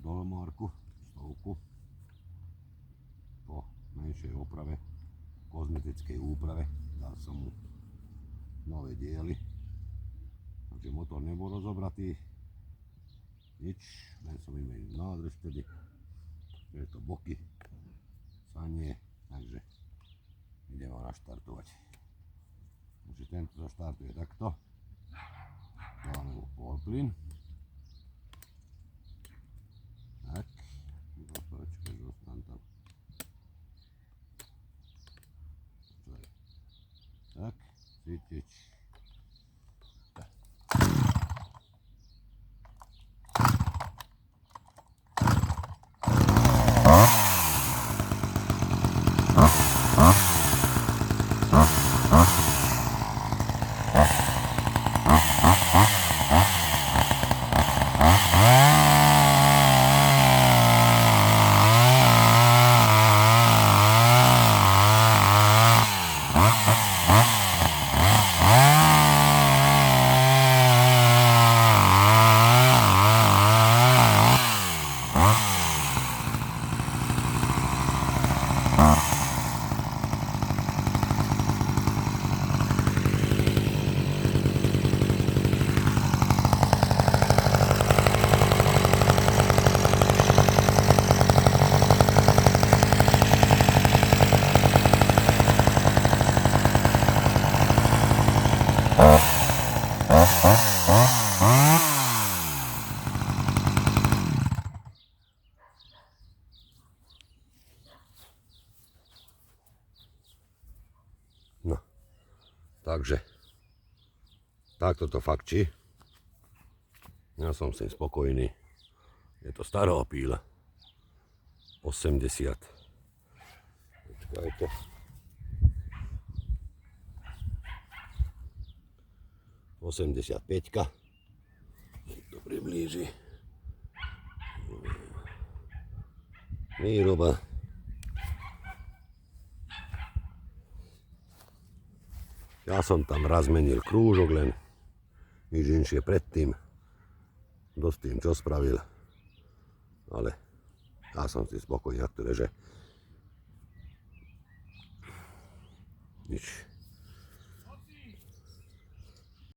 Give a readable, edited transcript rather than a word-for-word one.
dolomorku, stovku, po menšej oprave, kozmetickej úprave, dal som mu nové diely, takže motor nebol rozobratý, nič, len som vymenil nádrž vtedy, je to boky, sanie, takže idem ho naštartovať. Takže tento sa štartuje takto, dáme mu polplyn, tak, počkaj, zostan tam, tak, cítiť. No, takže takto to fakčí. Ja som s tým spokojný. Je to staroopíl 80. Počkajte. 85-ka. To priblíži. Výroba. Ja som tam raz menil krúžok, len nič inšie predtým. Dosť tým, čo spravil. Ale ja som si spokojný, ak to leže. Nič.